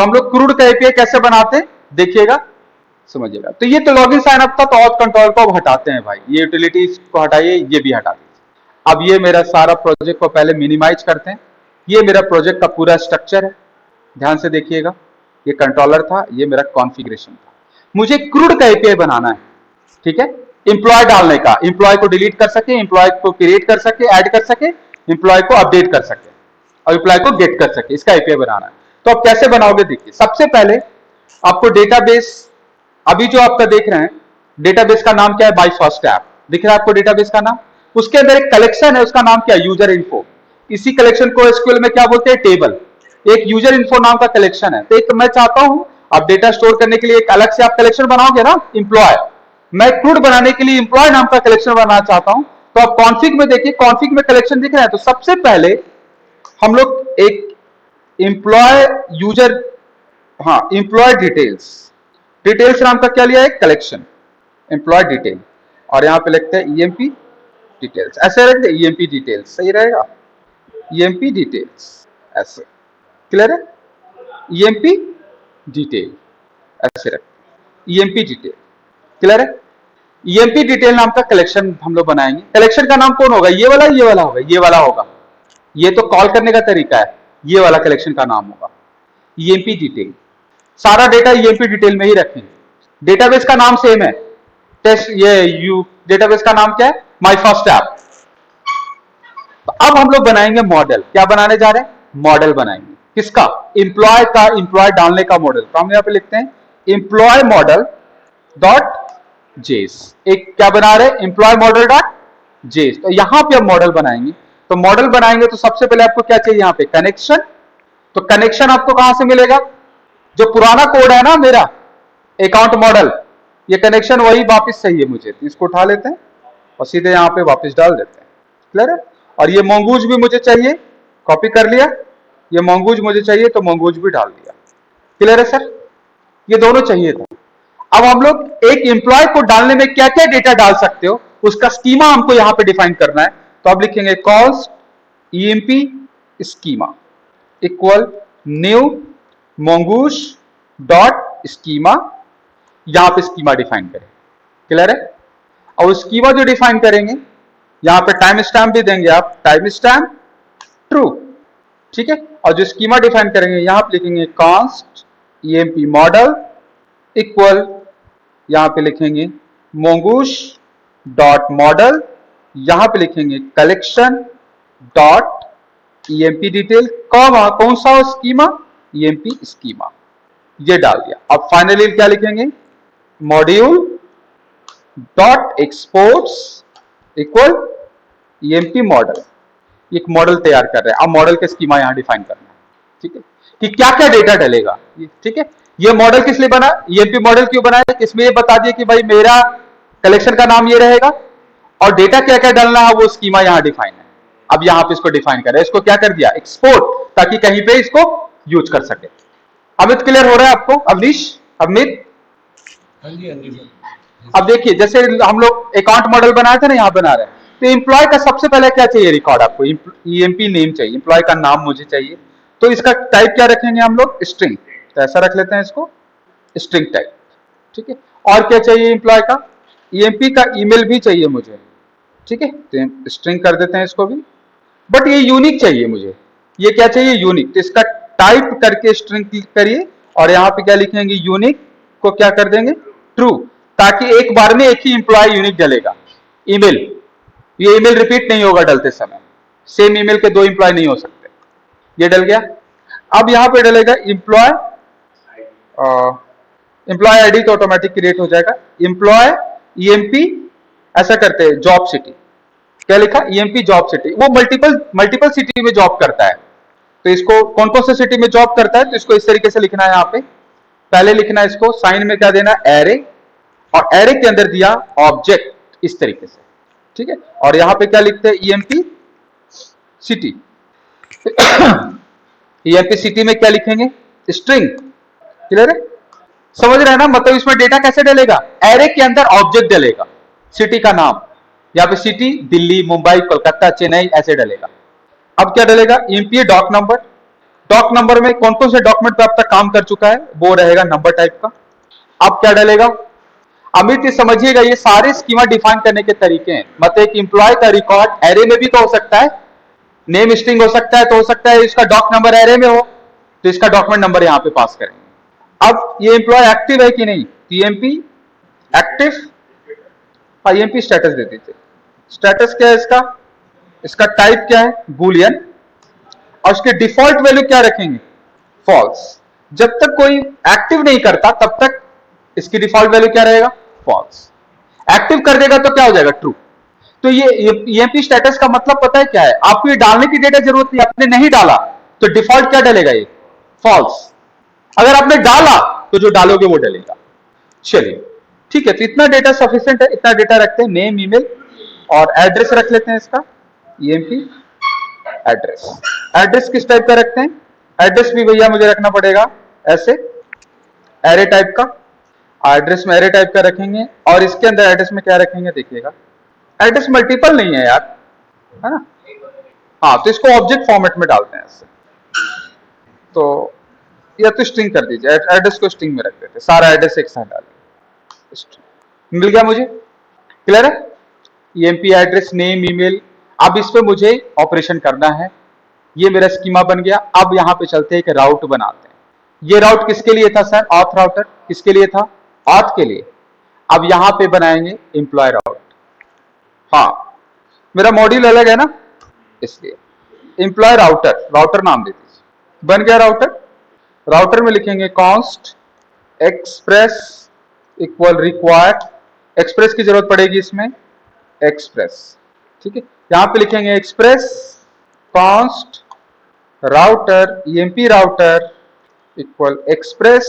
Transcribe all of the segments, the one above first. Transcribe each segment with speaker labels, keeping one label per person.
Speaker 1: तो हम लोग क्रूड का एपीआई कैसे बनाते हैं देखिएगा, समझिएगा। तो ये तो लॉगिन साइन अप था, तो ऑथ कंट्रोल को अब हटाते हैं भाई, ये यूटिलिटीज को हटाइए, ये भी हटा दीजिए। अब ये मेरा सारा प्रोजेक्ट को पहले मिनिमाइज करते हैं। ये मेरा प्रोजेक्ट का पूरा स्ट्रक्चर है, ध्यान से देखिएगा। ये कंट्रोलर था, ये मेरा कॉन्फ़िगरेशन था। मुझे क्रूड का एपीआई बनाना है, ठीक है। इंप्लॉय डालने का, इंप्लॉय को डिलीट कर सके, इंप्लॉय को क्रिएट कर सके, ऐड कर सके, इंप्लॉय को अपडेट कर सके और इंप्लॉय को गेट कर सके, इसका एपीआई बनाना है। तो आप कैसे बनाओगे देखिए। सबसे पहले आपको डेटाबेस, अभी जो आपका देख रहे हैं डेटाबेस का नाम क्या है, माय फर्स्ट ऐप दिख रहा है आपको डेटाबेस का नाम। उसके अंदर एक कलेक्शन है, उसका नाम क्या है, यूजर इन्फो। इसी कलेक्शन को एसक्यूएल में क्या बोलते हैं, टेबल। एक यूजर इन्फो नाम का कलेक्शन है। तो एक मैं चाहता हूं आप डेटा स्टोर करने के लिए एक अलग से आप कलेक्शन बनाओगे ना, इंप्लॉय। मैं क्रूड बनाने के लिए इंप्लॉय नाम का कलेक्शन बनाना चाहता हूं। तो आप कॉन्फिग में देखिए, कॉन्फिग में कलेक्शन दिख रहा है। तो सबसे पहले हम लोग एक इंप्लॉय यूजर, हाँ, इंप्लॉय डिटेल्स, डिटेल्स नाम का क्या लिया है, कलेक्शन एम्प्लॉय डिटेल, और यहां पे लिखते हैं ईएमपी डिटेल्स। ऐसे रख दे, ईएमपी डिटेल्स सही रहेगा, ईएमपी डिटेल्स ऐसे, क्लियर है। ईएमपी डिटेल ऐसे रख, ईएमपी डिटेल, क्लियर है। ईएमपी डिटेल नाम का कलेक्शन हम लोग बनाएंगे। कलेक्शन का नाम कौन होगा, ये वाला, ये वाला होगा, ये वाला होगा। ये तो कॉल करने का तरीका है, ये वाला कलेक्शन का नाम होगा ईएमपी डिटेल। सारा डेटा ईएमपी डिटेल में ही रखेंगे। डेटाबेस का नाम सेम है, टेस्ट, ये यू डेटाबेस का नाम क्या है, माय फर्स्ट ऐप। तो अब हम लोग बनाएंगे मॉडल। क्या बनाने जा रहे हैं, मॉडल बनाएंगे। किसका, इंप्लॉय का, इंप्लॉय डालने का मॉडल। तो हम यहां पे लिखते हैं इंप्लॉय मॉडल डॉट जेस। एक क्या बना रहे हैं, इंप्लॉय मॉडल डॉट जेस। तो यहां पे हम मॉडल बनाएंगे। तो मॉडल बनाएंगे तो सबसे पहले आपको क्या चाहिए, यहां पे कनेक्शन। तो कनेक्शन आपको कहां से मिलेगा, जो पुराना कोड है ना मेरा अकाउंट मॉडल, ये कनेक्शन वही वापस चाहिए मुझे। तो इसको उठा लेते हैं और सीधे यहां पे वापस डाल देते हैं, क्लियर है। और ये मोंगूज भी मुझे चाहिए, कॉपी कर लिया। ये मोंगूज मुझे चाहिए तो मोंगूज भी डाल दिया, क्लियर है सर। ये दोनों चाहिए था। अब हम लोग एक एम्प्लॉय को डालने में क्या क्या डेटा डाल सकते हो, उसका स्कीमा हमको यहां पे डिफाइन करना है। तो आप लिखेंगे cost EMP schema equal new mongoose dot schema. यहां पे स्कीमा डिफाइन करें, क्लियर है। और स्कीमा जो डिफाइन करेंगे, यहां पे टाइम स्टैम्प भी देंगे आप, टाइम स्टैम्प ट्रू, ठीक है। और जो स्कीमा डिफाइन करेंगे यहां पे लिखेंगे कांस्ट ईएमपी मॉडल इक्वल, यहां पे लिखेंगे मोंगूश डॉट मॉडल, यहां पे लिखेंगे कलेक्शन डॉट ईएमपी डिटेल, कौन सा स्कीमा, ईएमपी स्कीमा, ये डाल दिया। अब फाइनली क्या लिखेंगे, module dot exports equal EMP model. एक मॉडल तैयार कर रहे हैं। अब मॉडल के स्कीमा यहां डिफाइन करना है, ठीक है, कि क्या क्या डेटा डलेगा, ठीक है। ये मॉडल किस लिए बना, ईएमपी मॉडल क्यों बनाया, इसमें ये बता दिया कि भाई मेरा कलेक्शन का नाम ये रहेगा और डेटा क्या क्या डालना है वो स्कीमा यहां डिफाइन है। अब यहां पे इसको डिफाइन कर रहे हैं, इसको क्या कर दिया, एक्सपोर्ट, ताकि कहीं पे इसको यूज कर सके। अमित क्लियर हो रहा है आपको, अवनीश, अमित?
Speaker 2: हाँ जी, हाँ जी।
Speaker 1: अब देखिए, जैसे हम लोग अकाउंट मॉडल बनाए थे ना, यहां बना रहे हैं। तो एम्प्लॉय का सबसे पहले क्या चाहिए, रिकॉर्ड आपको ईएमपी नेम चाहिए, एम्प्लॉय का नाम मुझे चाहिए। तो इसका टाइप क्या रखेंगे हम लोग, स्ट्रिंग। तो ऐसा रख लेते हैं इसको, स्ट्रिंग टाइप, ठीक है। और क्या चाहिए एम्प्लॉय का, ईएमपी का ईमेल भी चाहिए मुझे, ठीक है। तो स्ट्रिंग कर देते हैं इसको भी, बट ये यूनिक चाहिए मुझे। ये क्या चाहिए, यूनिक। तो इसका टाइप करके स्ट्रिंग क्लिक करिए और यहां पे क्या लिखेंगे, यूनिक को क्या कर देंगे, ट्रू, ताकि एक बार में एक ही एम्प्लॉय यूनिक डलेगा। ईमेल, ये ईमेल रिपीट नहीं होगा डलते समय, सेम ईमेल के दो एम्प्लॉय नहीं हो सकते। ये डल गया। अब यहां पे डलेगा एम्प्लॉय, एम्प्लॉय आईडी तो ऑटोमेटिक क्रिएट हो जाएगा। एम्प्लॉय ईएमपी, ऐसा करते हैं जॉब सिटी, क्या लिखा, ईएमपी जॉब सिटी। वो मल्टीपल सिटी में जॉब करता है। तो इसको कौन कौन से सिटी में जॉब करता है, तो इसको इस तरीके से लिखना है। यहाँ पे पहले लिखना है इसको, साइन में क्या देना, एरे, और एरे के अंदर दिया ऑब्जेक्ट, इस तरीके से, ठीक है। और यहां पे क्या लिखते हैं, ईएमपी सिटी। ईएमपी सिटी में क्या लिखेंगे, स्ट्रिंग, क्लियर है, समझ रहे हैं ना। मतलब इसमें डेटा कैसे डलेगा, एरे के अंदर ऑब्जेक्ट डलेगा, सिटी का नाम, यहाँ पे सिटी दिल्ली, मुंबई, कोलकाता, चेन्नई, ऐसे डलेगा। अब क्या डलेगा, EMP dot number. Doc number में कौन कौन से डॉक्यूमेंट पे अब तक काम कर चुका है वो रहेगा नंबर टाइप का। अब क्या डालेगा अमित, ये समझिएगा ये सारे स्कीमा डिफाइन करने के तरीके हैं। मतलब एक इंप्लॉय का रिकॉर्ड एरे में भी तो हो सकता है, नेम स्ट्रिंग हो सकता है, तो हो सकता है इसका डॉक नंबर एरे में हो, तो इसका डॉक्यूमेंट नंबर यहां पे पास करेंगे। अब ये इंप्लॉय एक्टिव है कि नहीं, टीएमपी एक्टिव, ईएमपी स्टेटस दे दीजिए। स्टेटस क्या है इसका, इसका टाइप क्या है बूलियन, और उसके डिफॉल्ट वैल्यू क्या रखेंगे फॉल्स। जब तक कोई एक्टिव नहीं करता तब तक इसकी डिफॉल्ट वैल्यू क्या रहेगा फॉल्स, एक्टिव कर देगा तो क्या हो जाएगा ट्रू। तो ये ईएमपी स्टेटस का मतलब पता है क्या है, आपको ये डालने की डेटा जरूरत नहीं, आपने नहीं डाला तो डिफॉल्ट क्या डलेगा ये फॉल्स, अगर आपने डाला तो जो डालोगे वो डलेगा। चलिए ठीक है, तो इतना डेटा सफिशिएंट है, इतना डेटा रखते हैं, नेम ईमेल और एड्रेस रख लेते हैं इसका, ईएमपी एड्रेस। एड्रेस किस टाइप का रखते हैं, एड्रेस भी भैया मुझे रखना पड़ेगा ऐसे एरे टाइप का, एड्रेस में एरे टाइप का रखेंगे और इसके अंदर एड्रेस में क्या रखेंगे देखिएगा, एड्रेस मल्टीपल नहीं है यार, है ना, हाँ तो इसको ऑब्जेक्ट फॉर्मेट में डालते हैं ऐसे, तो या तो स्ट्रिंग कर दीजिए, एड्रेस को स्ट्रिंग में रख देते, सारा एड्रेस एक साथ डालिए, मिल गया मुझे, क्लियर है। ईएमपी एड्रेस नेम ईमेल, अब इस पे मुझे ऑपरेशन करना है, ये मेरा स्कीमा बन गया। अब यहां पे चलते हैं, एक राउट बनाते हैं। ये राउट किसके लिए था सर, ऑथ राउटर किसके लिए था, ऑथ के लिए। अब यहां पे बनाएंगे एम्प्लॉय राउट, हाँ मेरा मॉड्यूल अलग है ना इसलिए एम्प्लॉय राउटर, राउटर नाम दे दीजिए, बन गया राउटर। राउटर में लिखेंगे const express equal required, express की जरूरत पड़ेगी इसमें, एक्सप्रेस, ठीक है, यहां पे लिखेंगे express const router EMP router equal express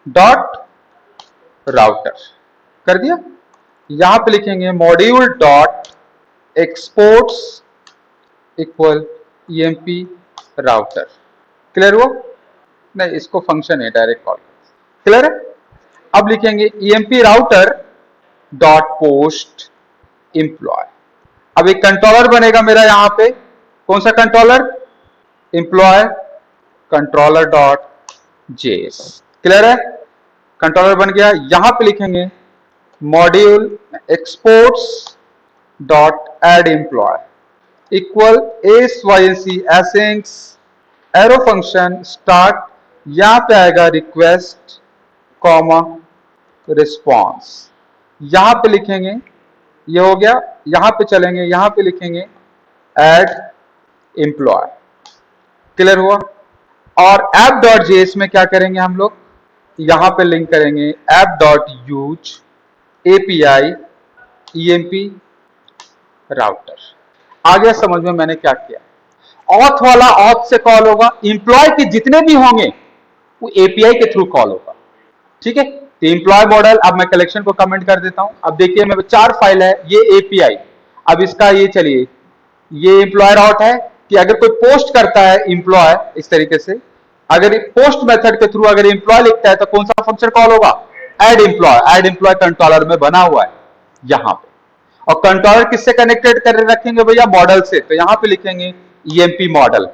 Speaker 1: dot router, कर दिया। यहां पे लिखेंगे module dot exports equal EMP router, clear हुआ, नहीं इसको फंक्शन है डायरेक्ट कॉल, क्लियर है। अब लिखेंगे EMP router dot post employ, अब एक कंट्रोलर बनेगा मेरा यहां पे, कौन सा controller, employ controller dot JS, clear है, कंट्रोलर बन गया। यहां पे लिखेंगे module exports dot add employ equal एसवाईसी एसेंस एरो फंक्शन स्टार्ट, यहां पे आएगा रिक्वेस्ट कॉमा रिस्पॉन्स, यहां पे लिखेंगे, ये हो गया। यहां पे चलेंगे, यहां पे लिखेंगे एड एम्प्लॉय, क्लियर हुआ। और ऐप डॉट जेएस में क्या करेंगे हम लोग, यहां पे लिंक करेंगे app dot use API EMP router. आ गया समझ में मैंने क्या किया, ऑथ वाला ऑथ से कॉल होगा, इंप्लॉय के जितने भी होंगे वो एपीआई के थ्रू कॉल होगा, ठीक है। तो इंप्लॉय मॉडल, अब मैं कलेक्शन को कमेंट कर देता हूं, अब देखिए मेरे 4 फाइल है, ये एपीआई, अब इसका ये चलिए, ये एम्प्लॉय राउट है कि अगर कोई पोस्ट करता है एम्प्लॉय इस तरीके से, अगर पोस्ट मेथड के थ्रू अगर एम्प्लॉय लिखता है तो कौन सा फंक्शन कॉल होगा, add employ, add employ controller में बना हुआ है यहां पे। और कंट्रोलर किससे कनेक्टेड कर रखेंगे भैया, मॉडल से, तो यहां पे लिखेंगे ईएमपी मॉडल,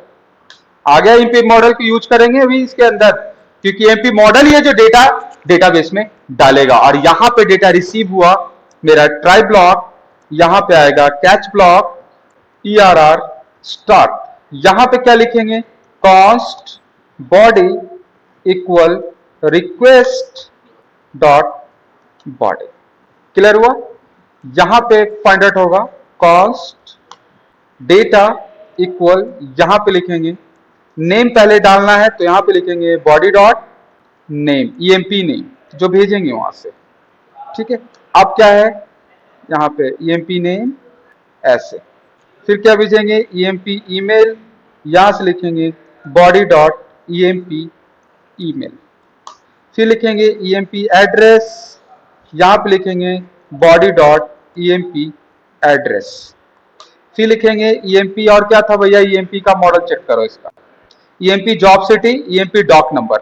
Speaker 1: आ गया ईएमपी मॉडल को यूज करेंगे अभी इसके अंदर, क्योंकि ईएमपी मॉडल ये जो डेटा डेटाबेस में डालेगा। और यहां पे डेटा रिसीव हुआ मेरा ट्राई ब्लॉक, यहां पे आएगा कैच ब्लॉक ERR स्टार्ट, यहां पे क्या लिखेंगे const body equal request dot body, clear हुआ। यहां पे फाइंड आउट होगा कॉन्स्ट डेटा इक्वल, यहां पे लिखेंगे नेम पहले डालना है तो यहां पे लिखेंगे body dot name EMP name, जो भेजेंगे वहां से, ठीक है। अब क्या है यहां पे ईएमपी नेम ऐसे, फिर क्या भेजेंगे ईएमपी ईमेल, यहां से लिखेंगे बॉडी डॉट ईएमपी ईमेल, फिर लिखेंगे ईएमपी एड्रेस, यहां पे लिखेंगे बॉडी डॉट ईएमपी एड्रेस, फिर लिखेंगे ईएमपी, और क्या था भैया ईएमपी का मॉडल चेक करो इसका, E M P job city E M P doc number,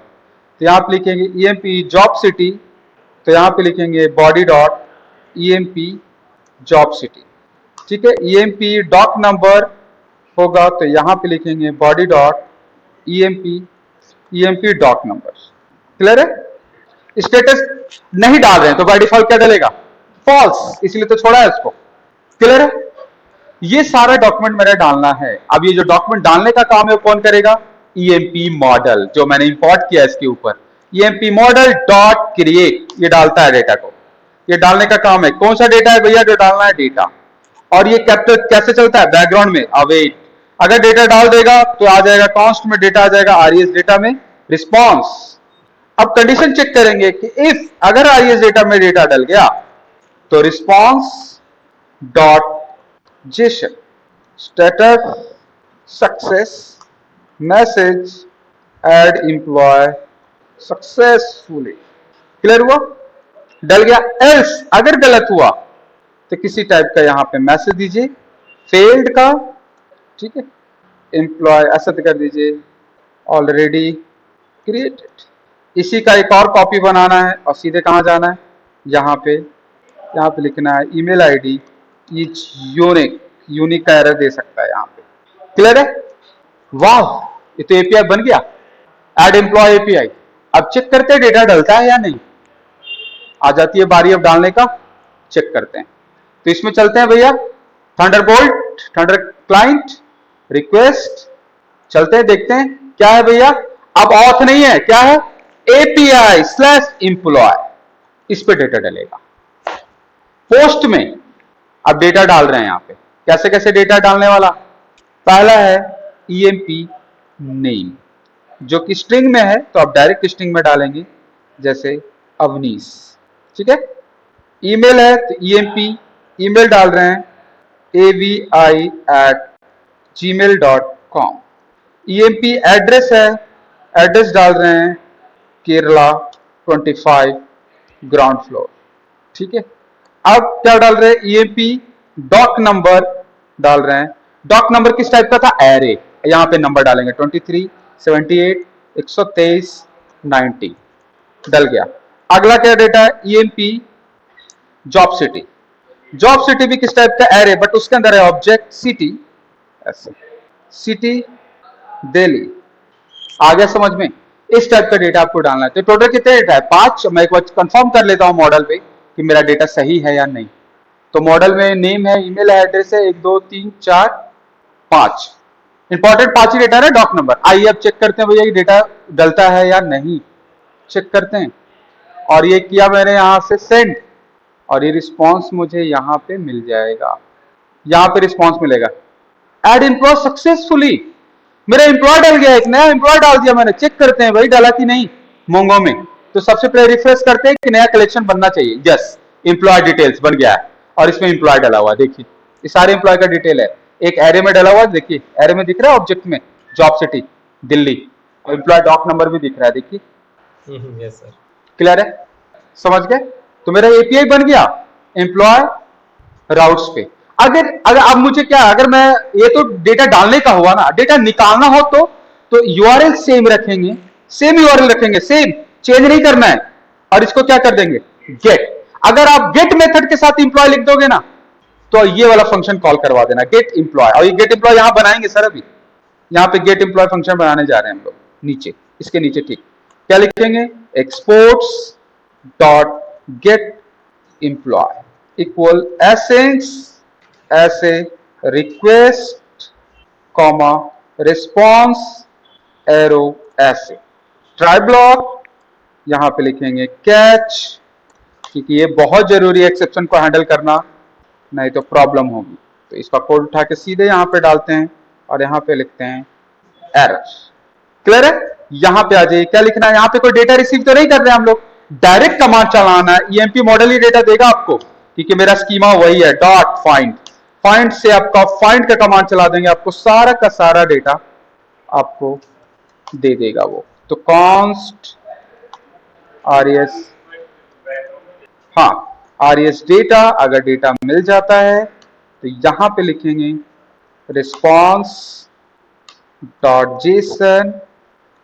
Speaker 1: तो यहां पे लिखेंगे ईएमपी जॉब सिटी, तो यहां पे लिखेंगे body dot EMP job city, ठीक है। ईएमपी डॉक नंबर होगा तो यहां पे लिखेंगे body dot EMP dot number. Clear है? स्टेटस नहीं डाल रहे हैं तो बाय डिफॉल्ट क्या डलेगा? फॉल्स, इसलिए तो छोड़ा है इसको। क्लियर है? ये सारा डॉक्यूमेंट मेरा डालना है। अब ये जो डॉक्यूमेंट डालने का काम है वो कौन करेगा? EMP मॉडल, जो मैंने इंपोर्ट किया इसके ऊपर। EMP मॉडल डॉट क्रिएट, ये डालता है डेटा को। ये डालने का काम है। कौन सा डेटा है भैया जो डालना है? डेटा। और ये कैप्चर कैसे चलता है? बैकग्राउंड में अवेट। अगर डेटा डाल देगा तो आ जाएगा कॉन्स्ट में, डेटा आ जाएगा RES डेटा में रिस्पॉन्स। अब कंडीशन चेक करेंगे कि इफ अगर RES डेटा में डेटा डल गया तो response dot JSON status success message add employ successfully. Clear हुआ? डल गया। एल्स अगर गलत हुआ तो किसी टाइप का यहां पे मैसेज दीजिए फेल्ड का, ठीक है। एम्प्लॉय ऐसा कर दीजिए ऑलरेडी क्रिएटेड। इसी का एक और कॉपी बनाना है और सीधे कहां जाना है? यहाँ पे लिखना है ईमेल आईडी इज यूनिक का एरर दे सकता है यहाँ पे। क्लियर है? वाह, ये तो एपीआई बन गया, एड एम्प्लॉय एपीआई। अब चेक करते हैं डेटा डलता है या नहीं। आ जाती है बारी अब डालने का, चेक करते हैं। तो इसमें चलते हैं भैया, थंडरबोल्ट, थंडर क्लाइंट रिक्वेस्ट, चलते हैं देखते हैं क्या है भैया। अब ऑथ नहीं है, क्या है? एपीआई स्लैश एम्प्लॉय, इस पे डेटा डलेगा। पोस्ट में अब डेटा डाल रहे हैं यहां पे। कैसे कैसे डेटा डालने वाला? पहला है EMP नेम, जो कि स्ट्रिंग में है तो आप डायरेक्ट स्ट्रिंग में डालेंगे, जैसे अवनीश, ठीक है। ईमेल है तो EMP ईमेल डाल रहे हैं avi@gmail.com। EMP एड्रेस है, एड्रेस डाल रहे हैं केरला 25 ग्राउंड फ्लोर, ठीक है। अब क्या डाल रहे हैं? EMP डॉक नंबर डाल रहे हैं। डॉक नंबर किस टाइप का था? एरे। यहां पे नंबर डालेंगे 23 78 123 90, डल गया। अगला क्या डेटा है? EMP job city. Job city भी किस टाइप का? एरे, बट उसके अंदर है ऑब्जेक्ट सिटी, ऐसे सिटी दिल्ली। आ गया समझ में? इस टाइप का डेटा आपको डालना है। तो टोटल कितने डेटा है? 5। मैं एक बार कंफर्म कर लेता हूं मॉडल पे कि मेरा डेटा सही है या नहीं। तो मॉडल में नेम है, ईमेल है, एड्रेस है, 1 2 3 4 5 इंपॉर्टेंट 5 ही डेटा है, डॉक नंबर। आइए अब चेक करते हैं भैया ये डेटा डलता है या नहीं, चेक करते हैं। और ये किया मैंने यहां से सेंड, और ये रिस्पॉन्स मुझे यहां पे मिल जाएगा। यहां पे रिस्पॉन्स मिलेगा एड एम्प्लॉय सक्सेसफुली। मेरा एम्प्लॉय डल गया, एक नया एम्प्लॉय डाल दिया मैंने। चेक करते हैं भाई डला कि नहीं मोंगो में। तो सबसे पहले रिफ्रेश करते हैं कि नया कलेक्शन बनना चाहिए। यस, एम्प्लॉय डिटेल्स बन गया है और इसमें एम्प्लॉय डला हुआ, देखिए ये सारे एम्प्लॉय का डिटेल है। एक एरे में डला हुआ, देखिए एरे में दिख रहा है ऑब्जेक्ट में जॉब सिटी दिल्ली, और एम्प्लॉय डॉक नंबर भी दिख रहा है, देखिए।
Speaker 2: Yes sir.
Speaker 1: क्लियर है? समझ गए? तो मेरा एपीआई बन गया एम्प्लॉय राउट्स पे। अगर अगर अब मुझे क्या, अगर मैं, ये तो डेटा डालने का हुआ ना, डेटा निकालना हो तो यूआरएल सेम रखेंगे, सेम यूआरएल रखेंगे, सेम, चेंज नहीं करना है। और इसको क्या कर देंगे? गेट। अगर आप गेट मेथड के साथ एम्प्लॉय लिख दोगे ना तो ये वाला फंक्शन कॉल करवा देना, गेट एम्प्लॉय। और ये गेट एम्प्लॉय यहां बनाएंगे सर, अभी यहां पे गेट एम्प्लॉय फंक्शन बनाने जा रहे हैं हम लोग। नीचे, इसके नीचे, ठीक क्या लिखेंगे? Exports dot get employ equal async ऐसे रिक्वेस्ट कॉमा रिस्पॉन्स एरो ऐसे ट्राई ब्लॉक। यहां पे लिखेंगे कैच, क्योंकि ये बहुत जरूरी है एक्सेप्शन को हैंडल करना, नहीं तो प्रॉब्लम होगी। तो इसका कोड उठा के सीधे यहां पे डालते हैं और यहां पे लिखते हैं एरर। क्लियर है? यहां पे आ जाइए, क्या लिखना है? यहां पे कोई डेटा रिसीव तो नहीं कर रहे हम लोग, डायरेक्ट कमांड चलाना है। EMP मॉडल ही डेटा देगा आपको, क्योंकि मेरा स्कीमा वही है, डॉट फाइंड। फाइंड से आपका फाइंड का कमांड चला देंगे, आपको सारा का सारा डेटा आपको दे देगा वो। तो कॉन्स्ट RES, हाँ RES डेटा, अगर डेटा मिल जाता है तो यहां पे लिखेंगे रिस्पॉन्स डॉट जेसन,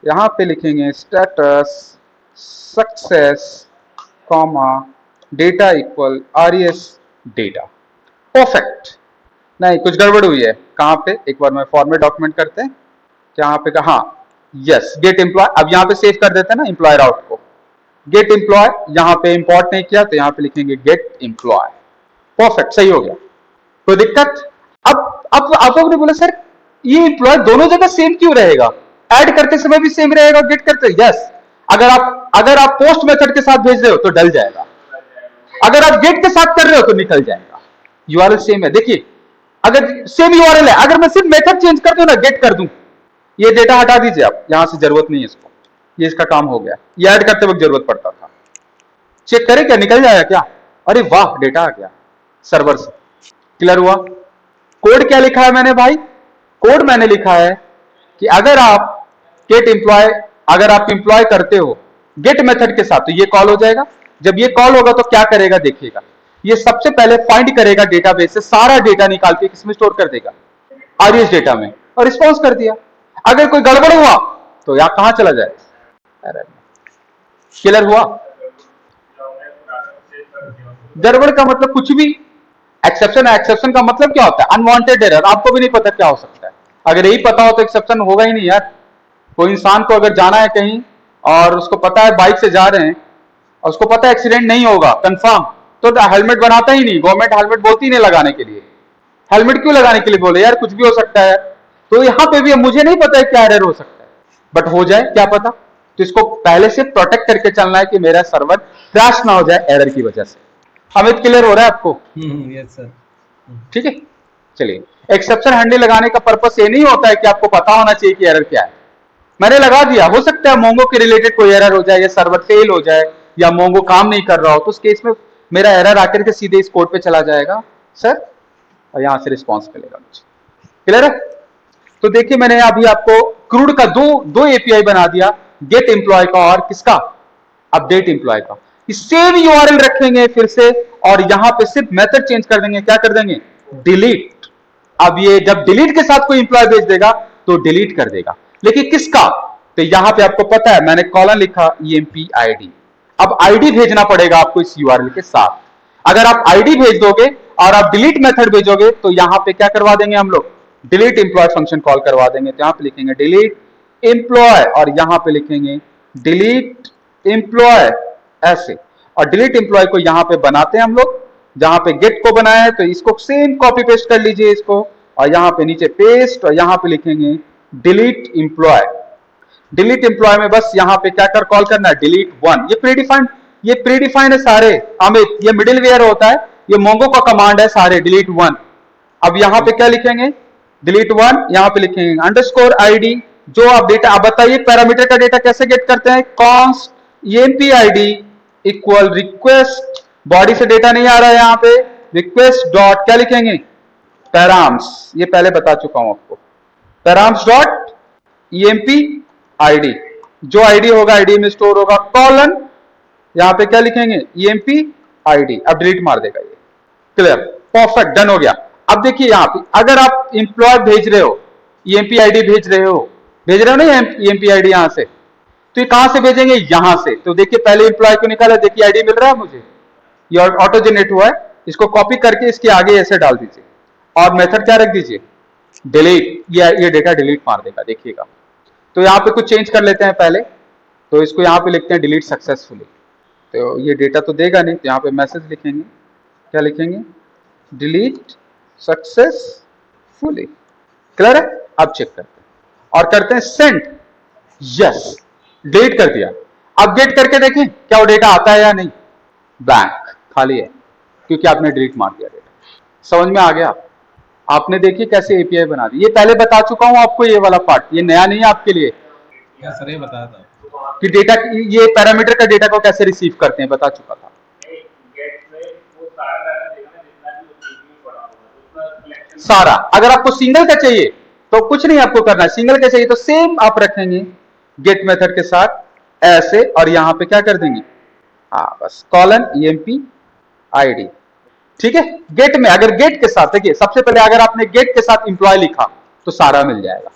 Speaker 1: यहां पे लिखेंगे status success comma data equal RES data. Perfect. नहीं, कुछ गड़बड़ हुई है। कहां पे? एक बार मैं फॉर्मेट डॉक्यूमेंट करते हैं, यहाँ पे कहा यस गेट एम्प्लॉय, अब यहां पे सेव कर देते हैं ना एम्प्लॉय राउट को। गेट एम्प्लॉय यहां पे इंपोर्ट नहीं किया तो यहां पे लिखेंगे गेट एम्प्लॉय। परफेक्ट, सही हो गया। कोई दिक्कत? अब आप लोगों ने बोला सर ये एम्प्लॉय दोनों जगह सेम क्यों रहेगा, ऐड करते समय भी सेम रहेगा गेट करते? यस, अगर आप पोस्ट मेथड के साथ भेज रहे हो तो डल जाएगा, अगर आप गेट के साथ कर रहे हो तो निकल जाएगा। यूआरएल सेम है। देखिए अगर सेम यूआरएल है, अगर मैं सिर्फ मेथड चेंज कर दूं ना, गेट कर दूं, ये डेटा हटा दीजिए आप, यहां से जरूरत नहीं है इसको, ये इसका काम हो गया। ये ऐड करते वक्त जरूरत पड़ता था। चेक करें क्या निकल जाएगा क्या? अरे वाह, डेटा आ गया सर्वर से। क्लियर हुआ? कोड क्या लिखा है मैंने भाई? कोड मैंने लिखा है कि अगर आप गेट एम्प्लॉय, अगर आप एम्प्लॉय करते हो गेट मेथड के साथ तो ये कॉल हो जाएगा। जब ये कॉल होगा तो क्या करेगा देखिएगा, ये सबसे पहले फाइंड करेगा डेटाबेस से, सारा डेटा निकाल के किसमें स्टोर कर देगा, आरईएस डेटा में, और रिस्पॉन्स कर दिया। अगर कोई गड़बड़ हुआ तो यहां कहां चला जाएगा? क्लियर हुआ? गड़बड़ का मतलब कुछ भी, एक्सेप्शन है, एक्सेप्शन का मतलब क्या होता है? Unwanted error. आपको भी नहीं पता क्या हो सकता है, अगर यही पता हो तो एक्सेप्शन होगा ही नहीं यार। कोई इंसान को अगर जाना है कहीं और उसको पता है बाइक से जा रहे हैं और उसको पता है एक्सीडेंट नहीं होगा कंफर्म, तो हेलमेट बनाता ही नहीं। गवर्नमेंट हेलमेट बोलती नहीं लगाने के लिए। हेलमेट क्यों लगाने के लिए बोले यार, कुछ भी हो सकता है। तो यहां पे भी मुझे नहीं पता है क्या एरर हो सकता है, बट हो जाए क्या पता। तो इसको पहले से प्रोटेक्ट करके चलना है कि मेरा सर्वर क्रैश ना हो जाए एरर की वजह से। अमित क्लियर हो रहा है आपको?
Speaker 2: Yes sir.
Speaker 1: ठीक है, चलिए। एक्सेप्शन हैंडल लगाने का पर्पस ये नहीं होता है कि आपको पता होना चाहिए कि एरर क्या है। मैंने लगा दिया, हो सकता है मोंगो के रिलेटेड कोई एरर हो जाए या सर्वर फेल हो जाए या मोंगो काम नहीं कर रहा हो, तो उस केस में मेरा एरर आकर के सीधे इस कोड पे चला जाएगा सर, और यहां से रिस्पॉन्स मिलेगा मुझे। क्लियर है? तो देखिए मैंने अभी आपको क्रूड का दो एपीआई बना दिया, गेट एम्प्लॉय का और किसका, अपडेट एम्प्लॉय का। सेम यूआरएल रखेंगे फिर से, और यहां पे सिर्फ मेथड चेंज कर देंगे। क्या कर देंगे? डिलीट। अब ये जब डिलीट के साथ कोई एम्प्लॉय भेज देगा तो डिलीट कर देगा, लेकिन किसका? तो यहां पे आपको पता है मैंने कॉलन लिखा ईएमपी आईडी। अब आईडी भेजना पड़ेगा आपको इस यूआरएल के साथ। अगर आप आईडी भेज दोगे और आप डिलीट मेथड भेजोगे तो यहां पे क्या करवा देंगे हम लोग, डिलीट एम्प्लॉय फंक्शन कॉल करवा देंगे। तो यहां पे लिखेंगे डिलीट एम्प्लॉय और यहां पे लिखेंगे डिलीट एम्प्लॉय ऐसे, और डिलीट एम्प्लॉय को यहां पे बनाते हैं हम लोग, जहां पे गेट को बनाया है तो इसको सेम कॉपी पेस्ट कर लीजिए इसको, और यहां पे नीचे पेस्ट, और यहां पे लिखेंगे डिलीट एम्प्लॉय। डिलीट एम्प्लॉय में बस यहां पे क्या कर कॉल करना है, डिलीट वन। ये प्रीडिफाइंड है सारे अमित, ये मिडिलवेयर होता है, ये मोंगो का कमांड है सारे, डिलीट वन। अब यहां पे क्या लिखेंगे, डिलीट वन, यहां पे लिखेंगे अंडरस्कोर आईडी। जो आप डेटा, आप बताइए पैरामीटर का डेटा कैसे गेट करते हैं, const EMP ID equal request, body से डेटा नहीं आ रहा है यहां पे, रिक्वेस्ट डॉट क्या लिखेंगे, पैराम्स, ये पहले बता चुका हूं आपको, पैराम्स डॉट ईएमपी आईडी, जो आईडी होगा आईडी में स्टोर होगा, कॉलन यहां पे क्या लिखेंगे, ईएमपी आईडी। अब डिलीट मार देगा ये। क्लियर? परफेक्ट, डन हो गया। अब देखिए यहां पे अगर आप इंप्लॉय भेज रहे हो, ईएमपी आईडी भेज रहे हो ना ईएमपी आईडी यहां से, तो ये कहां से भेजेंगे, यहां से। तो देखिए पहले इंप्लॉय को निकाला, देखिए आईडी मिल रहा है मुझे, ये ऑटो जनरेट हुआ है, इसको कॉपी करके इसके आगे ऐसे डाल दीजिए और मेथड क्या रख दीजिए, डिलीट। ये डेटा डिलीट मार देगा, देखिएगा। तो यहां पे कुछ चेंज कर लेते हैं पहले, तो इसको यहां पे लिखते हैं डिलीट सक्सेसफुली। तो ये डेटा तो देगा नहीं, तो यहां पे मैसेज लिखेंगे, क्या लिखेंगे, डिलीट सक्सेसफुली। क्लियर है? अब चेक करते हैं और करते हैं सेंड। यस, डिलीट कर दिया। अब गेट करके देखें क्या वो डेटा आता है या नहीं, ब्लैंक, खाली है, क्योंकि आपने डिलीट मार दिया डेटा। समझ में आ गया? आपने देखिए कैसे एपीआई बना दी। ये पहले बता चुका हूं आपको, ये वाला पार्ट, ये नया नहीं है आपके लिए।
Speaker 2: क्या सर ये बताया था
Speaker 1: कि डेटा, ये पैरामीटर का डेटा को कैसे रिसीव करते हैं बता चुका था। सारा, अगर आपको सिंगल का चाहिए तो कुछ नहीं आपको करना है, सिंगल का चाहिए तो सेम आप रखेंगे गेट मेथड के साथ ऐसे, और यहां पे क्या कर देंगे, हाँ बस कॉलन ईएमपी आईडी। ठीक है? गेट में अगर गेट के साथ, देखिए सबसे पहले अगर आपने गेट के साथ इंप्लॉय लिखा तो सारा मिल जाएगा।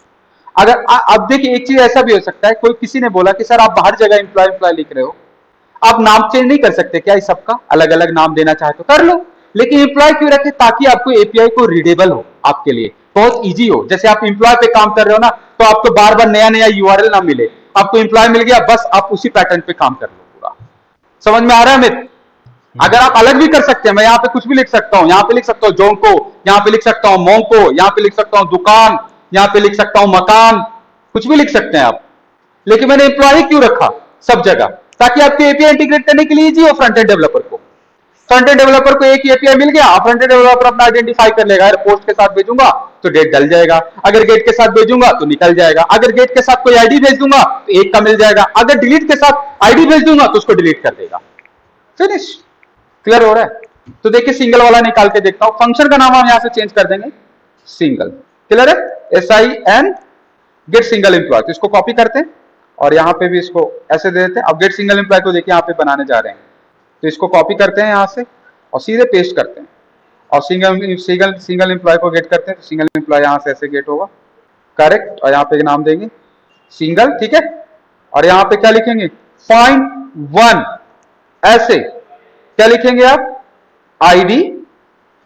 Speaker 1: अगर अब देखिए एक चीज ऐसा भी हो सकता है, कोई किसी ने बोला कि सर आप बाहर जगह इंप्लॉय लिख रहे हो, आप नाम चेंज नहीं कर सकते क्या, इस सबका अलग अलग नाम देना चाहे तो कर लो, लेकिन इंप्लॉय क्यों रखे, ताकि आपको एपीआई को रीडेबल हो, आपके लिए बहुत इजी हो। जैसे आप इंप्लॉय पे काम कर रहे हो ना, तो तो आपको बार बार नया नया यूआरएल ना मिले, आपको एम्प्लॉय मिल गया, बस आप उसी पैटर्न पे काम कर लो पूरा। समझ में आ रहा है अमित? अगर आप अलग भी कर सकते हैं, मैं यहाँ पे कुछ भी लिख सकता हूं, यहाँ पे लिख सकता हूँ जोंको, यहाँ पे लिख सकता हूँ मोंको, यहाँ पे लिख सकता हूँ दुकान, यहाँ पे लिख सकता हूँ मकान, कुछ भी लिख सकते हैं आप। लेकिन मैंने एम्प्लॉय क्यों रखा सब जगह? ताकि आपके एपीआई इंटीग्रेट करने के लिए इजी हो फ्रंट एंड डेवलपर को। फ्रंट एंड डेवलपर को एक ही एपीआई मिल गया, फ्रंट एंड डेवलपर अपना आइडेंटिफाई कर लेगा, अगर पोस्ट के साथ भेजूंगा तो डेट डल जाएगा, अगर गेट के साथ भेजूंगा तो निकल जाएगा, अगर गेट के साथ कोई आईडी भेज दूंगा तो एक का मिल जाएगा, अगर डिलीट के साथ आईडी भेज दूंगा तो उसको डिलीट कर देगा। फिनिश। क्लियर हो रहा है? तो देखिए सिंगल वाला निकाल के देखता हूं। फंक्शन का नाम हम यहां से चेंज कर देंगे सिंगल। क्लियर है? SIN get single employ. तो इसको कॉपी करते हैं और यहां पे भी इसको ऐसे दे देते हैं। अब गेट सिंगल एम्प्लॉय को देखिए यहां पे बनाने जा रहे हैं, तो इसको कॉपी करते हैं यहां से और सीधे पेस्ट करते हैं और सिंगल एम्प्लॉय को गेट करते हैं। तो सिंगल एम्प्लॉय यहां से ऐसे गेट होगा, करेक्ट। और यहां पे नाम देंगे सिंगल, ठीक है। और यहां पे क्या लिखेंगे? Find one. ऐसे क्या लिखेंगे आप? ID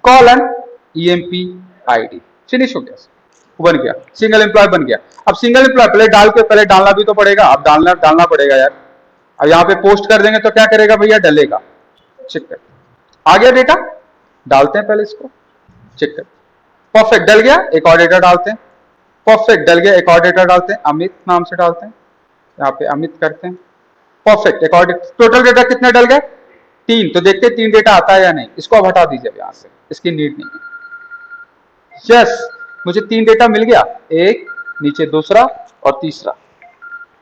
Speaker 1: colon EMP ID। Finish हो गया, बन गया, सिंगल एम्प्लॉय बन गया। अब सिंगल एम्प्लॉय पहले डालना भी तो पड़ेगा, अब डालना पड़ेगा यार। अब यहां पे पोस्ट कर देंगे तो क्या करेगा भैया? डलेगा। चेक कर, आ गया डेटा, डालते हैं पहले इसको, चेक कर, परफेक्ट डल गया। एक और डेटा डालते हैं, परफेक्ट डल गया। एक और डेटा डालते हैं, अमित नाम से डालते हैं, यहाँ पे अमित करते हैं, परफेक्ट। एक और टोटल डेटा कितने डल गए? 3। तो देखते हैं 3 डेटा आता है या नहीं। इसको अब हटा दीजिए यहां से, इसकी नीड नहीं है। यस, मुझे 3 डेटा मिल गया, एक नीचे दूसरा और तीसरा,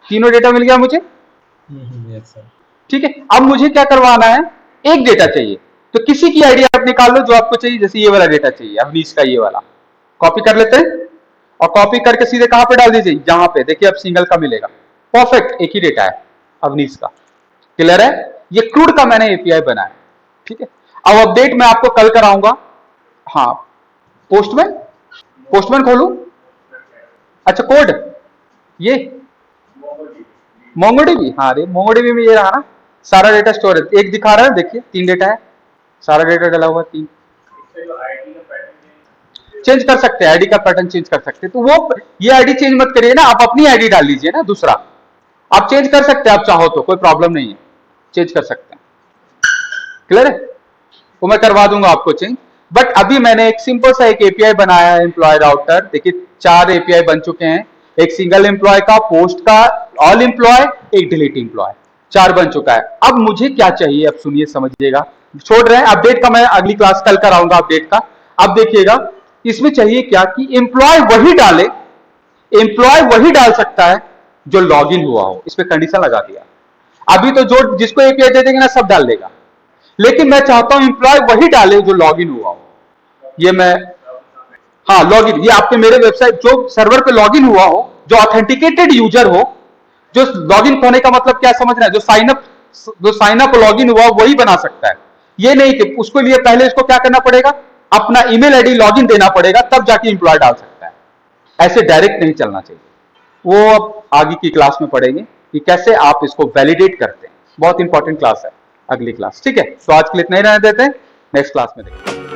Speaker 1: तीनों डेटा मिल गया मुझे।
Speaker 2: Yes sir.
Speaker 1: ठीक है, अब मुझे क्या करवाना है? एक डेटा चाहिए, तो किसी की आईडी आप निकाल लो जो आपको चाहिए। जैसे ये वाला डेटा चाहिए, अवनीश का ये वाला, कॉपी कर लेते हैं और कॉपी करके सीधे कहां पे डाल दीजिए? यहां पे। देखिए अब सिंगल का मिलेगा, परफेक्ट, एक ही डेटा है अवनीश का। क्लियर है? ये क्रूड का मैंने एपीआई बनाया, ठीक है। अब अपडेट मैं आपको कल कराऊंगा। हाँ, पोस्टमैन खोलूं? अच्छा, कोड ये मोंगोडीबी, हाँ रे मोंगोडीबी में ये रहा ना सारा डेटा स्टोरेज। एक दिखा रहा है, देखिए 3 डेटा है, सारा डेटा डला हुआ 3। चेंज कर सकते हैं, आईडी का पैटर्न चेंज कर सकते हैं। तो वो ये आईडी चेंज मत करिए ना, आप अपनी आईडी डाल लीजिए ना दूसरा। आप चेंज कर सकते हैं, आप चाहो तो, कोई प्रॉब्लम नहीं है, चेंज कर सकते हैं। क्लियर है? वो मैं करवा दूंगा आपको चेंज। बट अभी मैंने एक सिंपल सा एक एपीआई बनाया है, एम्प्लॉय राउटर। देखिए 4 एपीआई बन चुके हैं, एक सिंगल एम्प्लॉय का, पोस्ट का, ऑल एम्प्लॉय, एक डिलीट एम्प्लॉय, 4 बन चुका है। अब मुझे क्या चाहिए? अब सुनिए, समझिएगा। छोड़ रहे हैं अपडेट का, मैं अगली क्लास कल कराऊंगा अपडेट का। अब देखिएगा इसमें चाहिए क्या कि एम्प्लॉय वही डाले, एम्प्लॉय वही डाल सकता है जो लॉग इन हुआ हो। इस पे कंडीशन लगा दिया। अभी तो जो जिसको एपीआई दे देंगे ना सब डाल देगा, लेकिन मैं चाहता हूं एम्प्लॉय वही डाले जो लॉग इन हुआ हो। ये मैं, हाँ लॉग इन, ये आपके मेरे वेबसाइट जो सर्वर पे लॉग इन हुआ हो, जो ऑथेंटिकेटेड यूजर हो। जो लॉग इन होने का मतलब क्या समझ रहे हैं? जो साइन अप लॉग इन हुआ वही बना सकता है। ये नहीं कि उसको लिए पहले इसको क्या करना पड़ेगा? अपना ईमेल आईडी लॉग इन देना पड़ेगा, तब जाके एम्प्लॉय डाल सकता है। ऐसे डायरेक्ट नहीं चलना चाहिए। वो अब आगे की क्लास में पढ़ेंगे कि कैसे आप इसको वैलिडेट करते हैं। बहुत इंपॉर्टेंट क्लास है अगली क्लास, ठीक है। तो आज के लिए इतना ही रहने देते हैं, नेक्स्ट क्लास में देखते हैं।